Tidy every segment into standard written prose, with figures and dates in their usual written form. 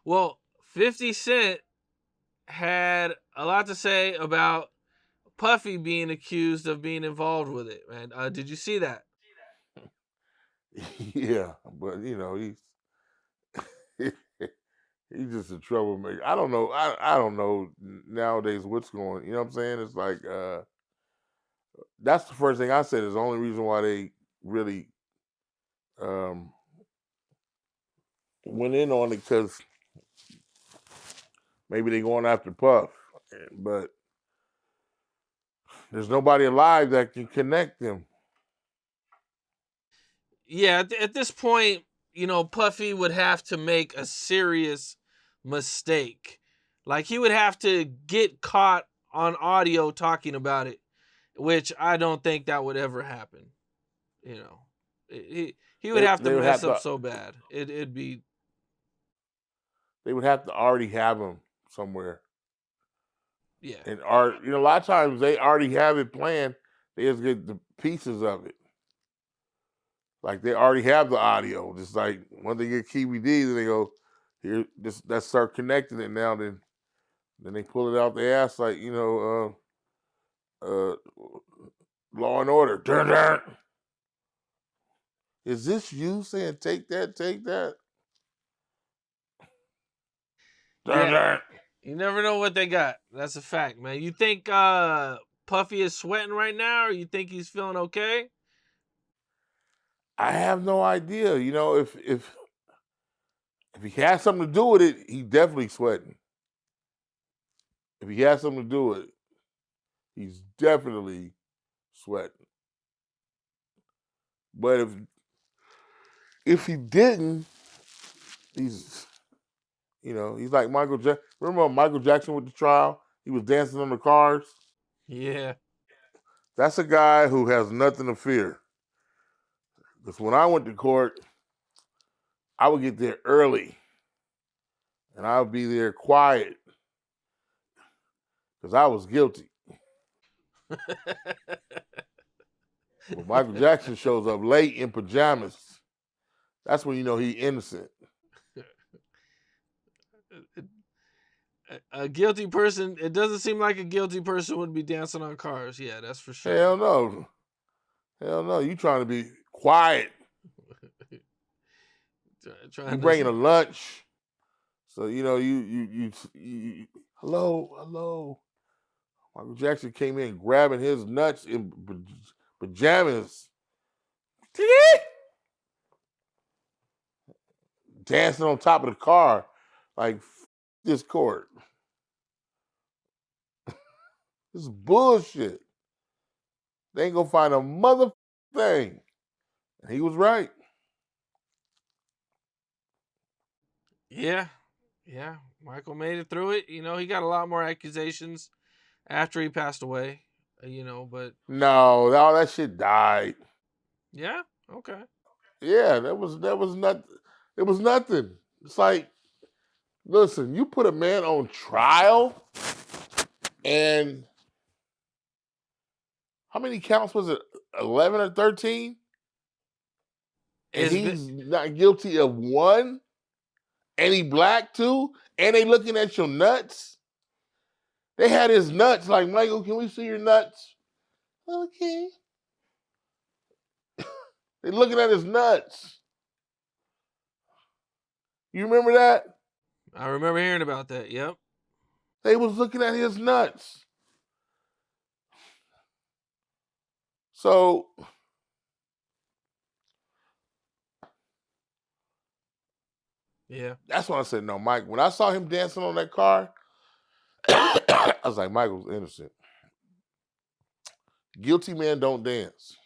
Well, 50 Cent had a lot to say about Puffy being accused of being involved with it, man. Did you see that? Yeah, but he's just a troublemaker. I don't know. I don't know nowadays what's going. You know what I'm saying? It's like that's the first thing I said is the only reason why they really um, went in on it because maybe they going after Puff, but there's nobody alive that can connect them. Yeah, at this point, Puffy would have to make a serious mistake. Like he would have to get caught on audio talking about it, which I don't think that would ever happen. You know, he would have to They would mess have up to so bad. It'd be already have him somewhere. yeah. And art, a lot of times they already have it planned. They just get the pieces of it. Like they already have the audio. Just like when they get KBD, then they go, here, just let's start connecting it now. Then they pull it out the ass like, uh Law and Order. Dun, dun. Is this you saying take that, take that? Dun, Yeah, dun. you never know what they got. That's a fact, man. You think Puffy is sweating right now, or you think he's feeling okay? I have no idea. If he has something to do with it, he definitely sweating. If he has something to do with it, he's definitely sweating. But if he didn't, he's he's like Michael Jackson. Remember when Michael Jackson with the trial? He was dancing on the cars. Yeah. That's a guy who has nothing to fear. Because when I went to court, I would get there early and I would be there quiet because I was guilty. When Michael Jackson shows up late in pajamas, that's when you know he innocent. A guilty person. It doesn't seem like a guilty person would be dancing on cars. Yeah, that's for sure. Hell no. Hell no. You trying to be quiet. You Trying bringing a to. lunch. So, you hello, hello. Michael Jackson came in grabbing his nuts in pajamas, dancing on top of the car like this court. This is bullshit. They ain't gonna find a mother thing. And he was right. Yeah, yeah. Michael made it through it. He got a lot more accusations after he passed away. But No, all that shit died. yeah, okay. Yeah, that was not it was nothing. It's like, listen, you put a man on trial and how many counts was it? 11 or 13? And It's been he's not guilty of one? And he black too? And they looking at your nuts? They had his nuts like, Michael, can we see your nuts? Okay. They looking at his nuts. You remember that? I remember hearing about that. Yep. They was looking at his nuts. So Yeah. that's when I said, no, Mike. When I saw him dancing on that car, I was like, Michael's innocent. Guilty man don't dance.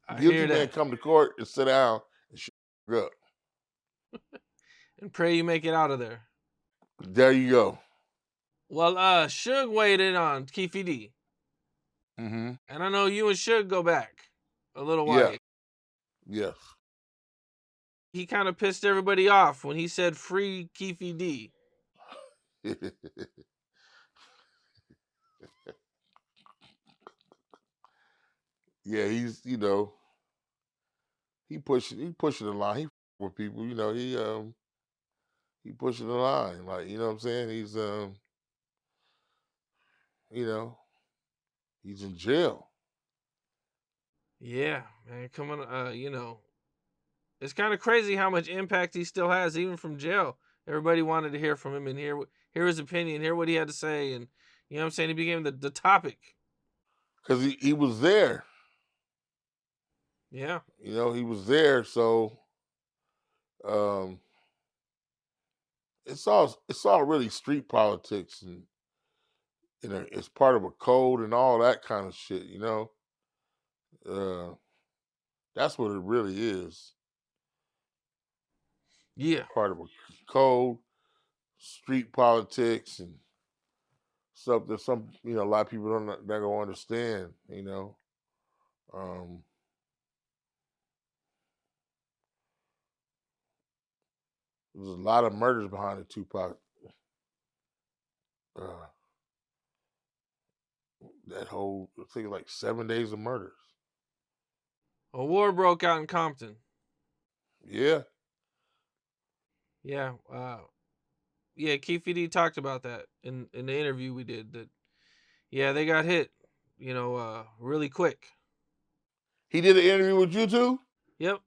I Guilty hear man that. come to court and sit down and shut up. And pray you make it out of there. There you go. Well, Suge weighed in on Keefe D. Mm-hmm. And I know you and Suge go back a little Yeah. while. Yes. He kind of pissed everybody off when he said free Keefe D. Yeah, he pushing the line. He with people. He pushing the line. Like, you know what I'm saying? You know, he's in jail. Yeah, man, come on. It's kind of crazy how much impact he still has, even from jail. Everybody wanted to hear from him and hear his opinion, hear what he had to say, and you know what I'm saying. He became the topic. Because he was there. Yeah, He was there. So um, it's all really street politics, and it's part of a code and all that kind of shit. Uh, that's what it really is. yeah. Part of a code, street politics, and stuff that a lot of people don't not gonna understand. Um, there's a lot of murders behind the Tupac. Uh, that whole I think like 7 days of murders. A war broke out in Compton. Yeah, Yeah, yeah. Keefe D talked about that in the interview we did. That yeah, they got hit. Really quick. he did an interview with you too. Yep.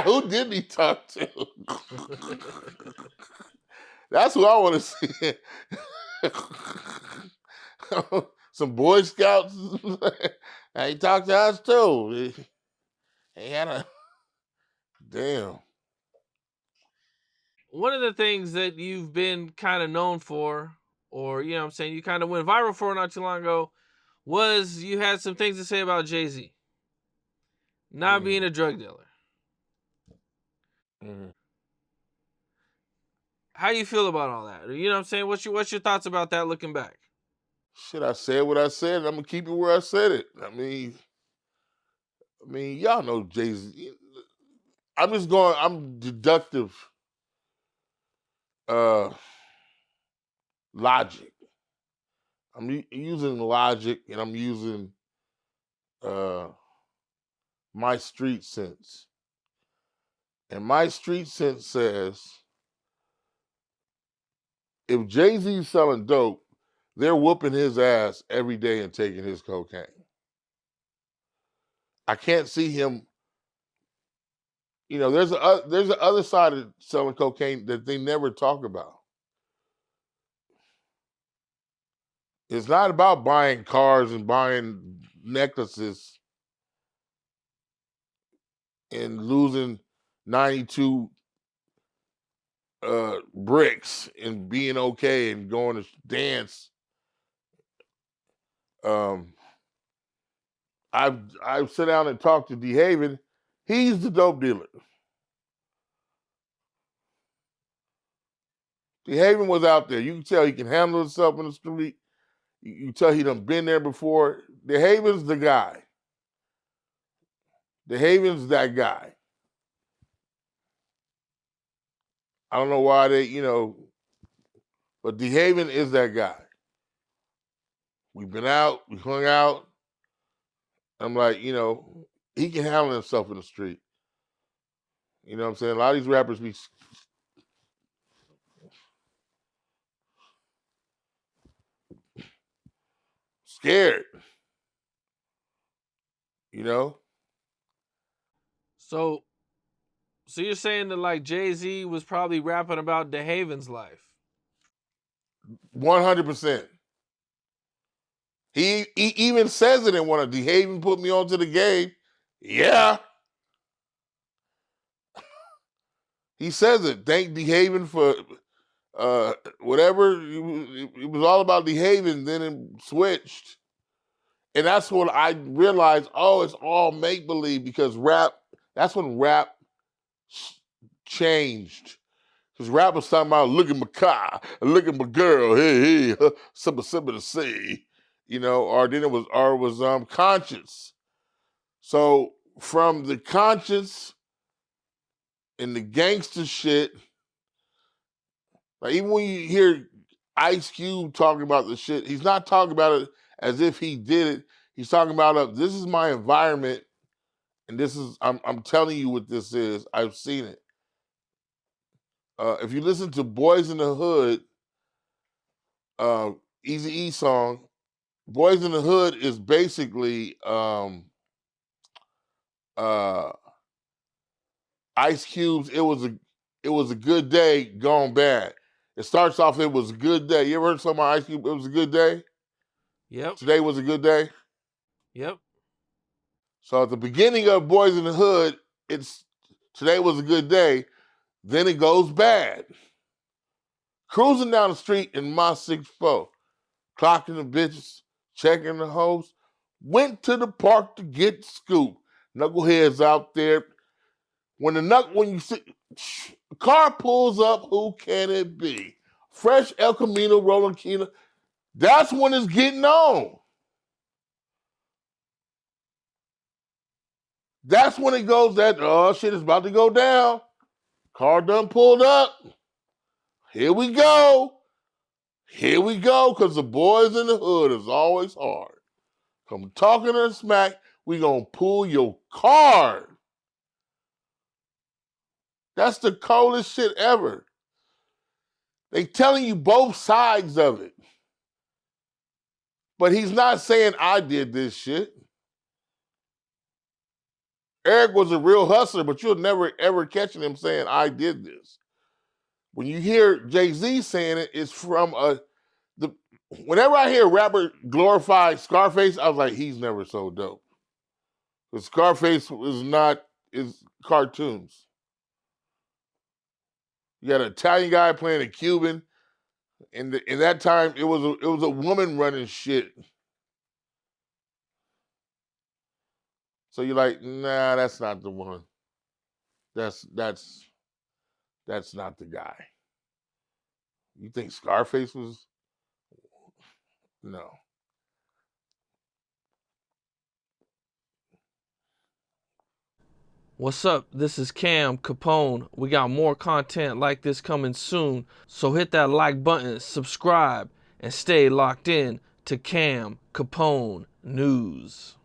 Who did he talk to? That's who I want to see. Some Boy Scouts. He talked to us too. He had a damn. One of the things that you've been kind of known for, or you know what I'm saying, you kind of went viral for not too long ago, was you had some things to say about Jay-Z not being a drug dealer. Mm-hmm. How you feel about all that? You know what I'm saying? What's your thoughts about that looking back? Shit, I said what I said. I'm gonna keep it where I said it. Y'all know Jay Z. I'm deductive uh logic. Using logic, and I'm using uh my street sense. And my street sense says if Jay-Z's selling dope, they're whooping his ass every day and taking his cocaine. I can't see him. There's the other side of selling cocaine that they never talk about. It's not about buying cars and buying necklaces and losing 92 bricks and being okay and going to dance. Um, I've sat down and talked to D Haven. He's the dope dealer. D Haven was out there. You can tell he can handle himself in the street. You tell he done been there before. D Haven's the guy. D Haven's that guy. I don't know why but D Haven is that guy. We've been out, we hung out. I'm like, he can handle himself in the street. You know what I'm saying? A lot of these rappers be scared, you know? So, so you're saying that like Jay-Z was probably rapping about DeHaven's life? 100%. He even says it in one of D Haven put me onto the game. Yeah. He says it. Thank D Haven for whatever. It was all about D Haven, then it switched. And that's when I realized, oh, it's all make believe because that's when rap changed. Because rap was talking about look at my car, look at my girl, hey, hey, something to say, or it was conscious. So from the conscious and the gangster shit, like even when you hear Ice Cube talking about the shit, he's not talking about it as if he did it. He's talking about this is my environment and this is I'm telling you what this is. I've seen it. If you listen to Boys in the Hood, uh, Easy E song, Boys in the Hood is basically uh, Ice Cube's It Was a Good Day Gone Bad. It starts off, it was a good day. You ever heard something about Ice Cube? It was a good day. Yep. Today was a good day. Yep. So at the beginning of Boys in the Hood, it's today was a good day. Then it goes bad. Cruising down the street in my 6'4", clocking the bitches, checking the hoes. Went to the park to get scoop. Knuckleheads out there. When you see car pulls up, who can it be? Fresh El Camino rolling Kina. That's when it's getting on. That's when it goes that, oh shit, it's about to go down. Car done pulled up. Here we go. Here we go, because the boys in the hood is always hard. Come talking to smack, we gonna pull your card. That's the coldest shit ever. They telling you both sides of it. But he's not saying I did this shit. Eric was a real hustler, but you'll never ever catch him saying I did this. When you hear Jay-Z saying it, it's from whenever I hear a rapper glorify Scarface, I was like, he's never so dope. Because Scarface is cartoons. You got an Italian guy playing a Cuban. In that time, it was a woman running shit. So you're like, nah, that's not the one. That's not the guy. You think Scarface was? No. What's up? This is Cam Capone. We got more content like this coming soon, so hit that like button, subscribe, and stay locked in to Cam Capone News.